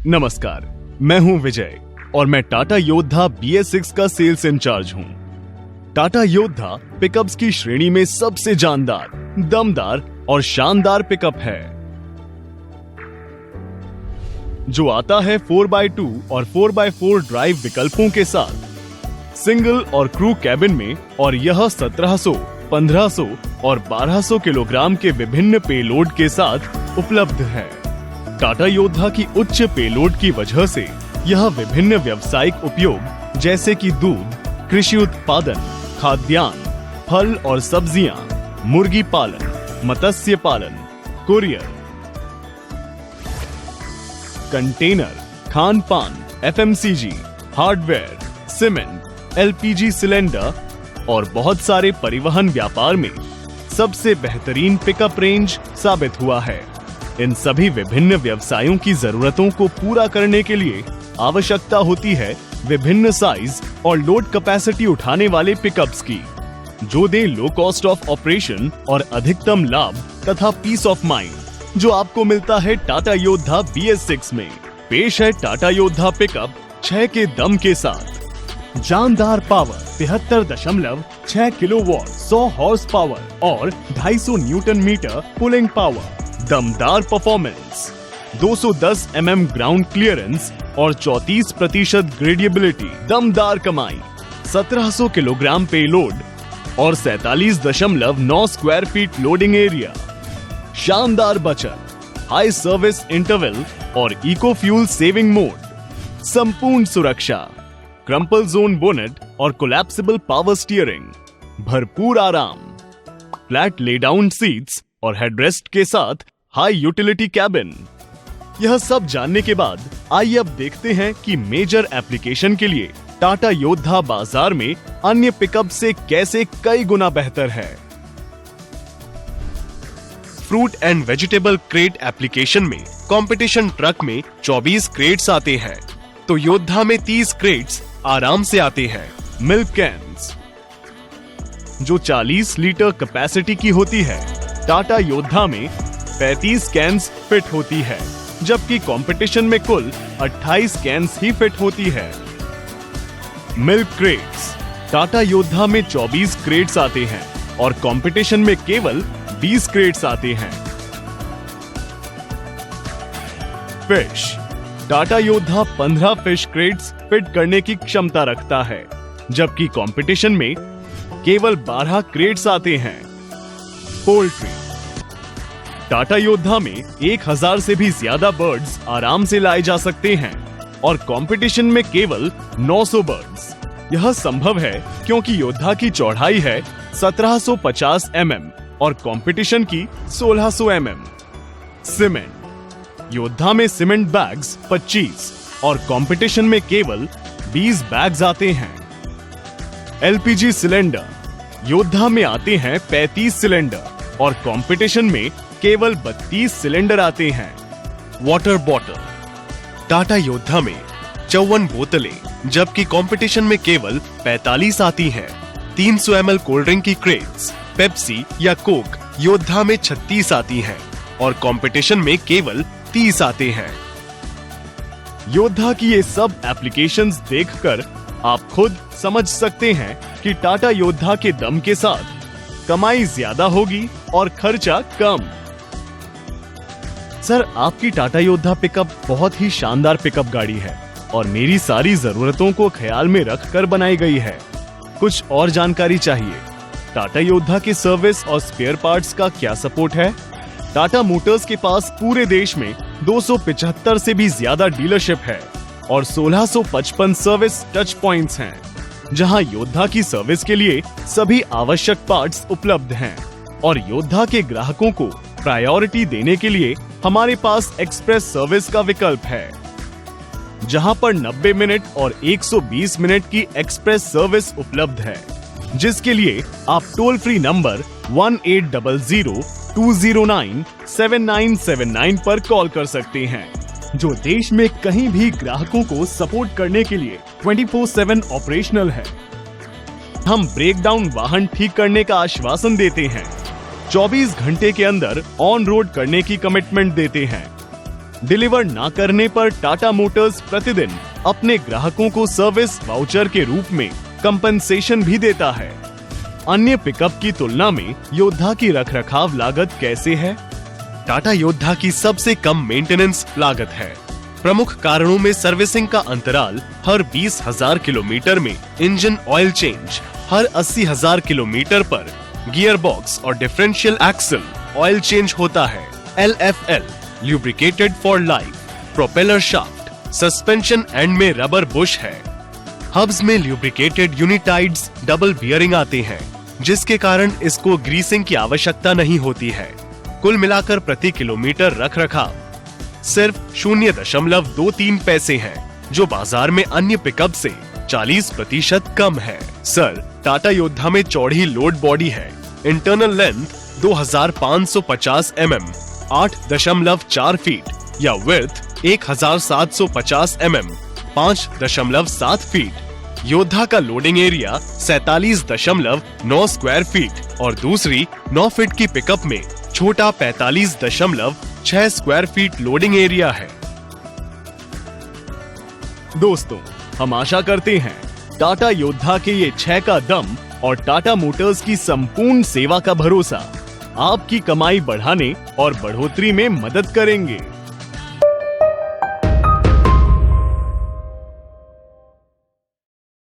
नमस्कार, मैं हूं विजय और मैं टाटा योद्धा BS6 का सेल्स इंचार्ज हूं। टाटा योद्धा पिकअप्स की श्रेणी में सबसे जानदार, दमदार और शानदार पिकअप है, जो आता है 4x2 और 4x4 ड्राइव विकल्पों के साथ सिंगल और क्रू कैबिन में, और यह 1700, 1500 और 1200 किलोग्राम के विभिन्न पेलोड के साथ उपलब्ध है। टाटा योद्धा की उच्च पेलोड की वजह से यह विभिन्न व्यावसायिक उपयोग जैसे कि दूध, कृषि उत्पादन, खाद्यान्न, फल और सब्जियां, मुर्गी पालन, मत्स्य पालन, कुरियर, कंटेनर, खान पान, FMCG, hardware, cement, LPG cylinder और बहुत सारे परिवहन व्यापार में सबसे बेहतरीन पिकअप रेंज साबित हुआ है। इन सभी विभिन्न व्यवसायों की जरूरतों को पूरा करने के लिए आवश्यकता होती है विभिन्न साइज और लोड कैपेसिटी उठाने वाले पिकअप्स की, जो दे लो कॉस्ट ऑफ ऑपरेशन और अधिकतम लाभ तथा पीस ऑफ माइंड, जो आपको मिलता है टाटा योद्धा BS6 में। पेश है टाटा योद्धा पिकअप 6 के दम के साथ जानदार पावर 73.6 किलोवाट, 100 हॉर्स पावर और 250 न्यूटन मीटर पुलिंग पावर, दमदार परफॉर्मेंस, 210 mm ग्राउंड क्लियरेंस और 34% ग्रेडिएबिलिटी, दमदार कमाई, 1700 किलोग्राम पेलोड और 47.9 स्क्वायर फीट लोडिंग एरिया, शानदार बचत, हाई सर्विस इंटरवल और इको फ्यूल सेविंग मोड, संपूर्ण सुरक्षा, क्रम्पल जोन बोनेट और कोलैप्सिबल पावर स्टीयरिंग, भरपूर आराम, फ्लैट ले डाउन सीट्स और हेडरेस्ट के साथ हाई यूटिलिटी कैबिन। यह सब जानने के बाद आइए अब देखते हैं कि मेजर एप्लीकेशन के लिए टाटा योद्धा बाजार में अन्य पिकअप से कैसे कई गुना बेहतर है। Fruit and vegetable crate application में कंपटीशन ट्रक में 24 क्रेट्स आते हैं, तो योद्धा में 30 क्रेट्स आराम से आते हैं। मिल्क कैन्स जो 40 लीटर कैपेसिटी की होती है, टाटा योद्धा में 35 कैन्स फिट होती है, जबकि कंपटीशन में कुल 28 कैन्स ही फिट होती है। मिल्क क्रेट्स टाटा योद्धा में 24 क्रेट्स आते हैं और कंपटीशन में केवल 20 क्रेट्स आते हैं। फिश टाटा योद्धा 15 फिश क्रेट्स फिट करने की क्षमता रखता है, जबकि कंपटीशन में केवल 12 क्रेट्स आते हैं। पोल्ट्री टाटा योद्धा में 1000 से भी ज्यादा बर्ड्स आराम से लाए जा सकते हैं और कंपटीशन में केवल 900 बर्ड्स। यह संभव है क्योंकि योद्धा की चौड़ाई है 1750 mm और कंपटीशन की 1600 mm। सीमेंट योद्धा में सीमेंट बैग्स 25 और कंपटीशन में केवल 20 बैग्स आते हैं। LPG सिलेंडर योद्धा में आते हैं 35 सिलेंडर और कंपटीशन में केवल 32 सिलेंडर आते हैं। वाटर बॉटल टाटा योद्धा में 54 बोतलें, जबकि कंपटीशन में केवल 45 आती हैं। 300 ml कोल्ड ड्रिंक की क्रेट्स, पेप्सी या कोक योद्धा में 36 आती हैं और कंपटीशन में केवल 30 आते हैं। योद्धा की ये सब एप्लीकेशंस देखकर आप खुद समझ सकते हैं कि टाटा योद्धा के दम के साथ कमाई ज्यादा होगी और खर्चा कम। सर, आपकी टाटा योद्धा पिकअप बहुत ही शानदार पिकअप गाड़ी है और मेरी सारी जरूरतों को ख्याल में रखकर बनाई गई है। कुछ और जानकारी चाहिए? टाटा योद्धा के सर्विस और स्पेयर पार्ट्स का क्या सपोर्ट है? टाटा मोटर्स के पास पूरे देश में 275 से भी ज्यादा डीलरशिप है और 1655 सर्विस टच पॉइंट्स हैं, जहां योद्धा की सर्विस के लिए सभी आवश्यक पार्ट्स उपलब्ध हैं। और योद्धा के ग्राहकों को प्रायोरिटी देने के लिए हमारे पास एक्सप्रेस सर्विस का विकल्प है, जहां पर 90 मिनट और 120 मिनट की एक्सप्रेस सर्विस उपलब्ध है, जिसके लिए आप टोल फ्री नंबर 1800-209-7979 पर कॉल कर सकते हैं, जो देश में कहीं भी ग्राहकों को सपोर्ट करने के लिए 24/7 ऑपरेशनल है। हम ब्रेकडाउन वाहन ठीक करने का आश्वासन देते हैं, 24 घंटे के अंदर ऑन रोड करने की कमिटमेंट देते हैं। डिलीवर ना करने पर टाटा मोटर्स प्रतिदिन अपने ग्राहकों को सर्विस वाउचर के रूप में कंपनसेशन भी देता है। अन्य पिकअप की तुलना में योद्धा की रखरखाव लागत कैसे है? टाटा योद्धा की सबसे कम मेंटेनेंस लागत है। प्रमुख कारणों में सर्विसिंग का अंतराल हर 20,000 किलोमीटर में इंजन ऑयल चेंज, हर 80,000 किलोमीटर पर गियर बॉक्स और डिफरेंशियल एक्सल ऑयल चेंज होता है। LFL lubricated for life, propeller shaft, suspension end में रबर बुश है। हब्स में ल्यूब्रिकेटेड यूनिटाइड्स डबल बियरिंग आते हैं, जिसके कारण इसको ग्रीसिंग की आवश्यकता नहीं होती है। कुल मिलाकर प्रति किलोमीटर रखरखाव सिर्फ 0.23 पैसे है, जो बाजार में अन्य पिकअप से 40% कम है। सर, टाटा योद्धा में चौड़ी लोड बॉडी है। इंटरनल लेंथ 2550 mm 8.4 फीट या विड्थ 1750 mm 5.7 फीट। योद्धा का लोडिंग एरिया 47.9 स्क्वायर फीट और दूसरी 9 फीट की पिकअप में छोटा 45.6 स्क्वायर फीट लोडिंग एरिया है। दोस्तों, हम आशा करते हैं टाटा योद्धा के ये 6 का दम और टाटा मोटर्स की संपूर्ण सेवा का भरोसा आपकी कमाई बढ़ाने और बढ़ोतरी में मदद करेंगे।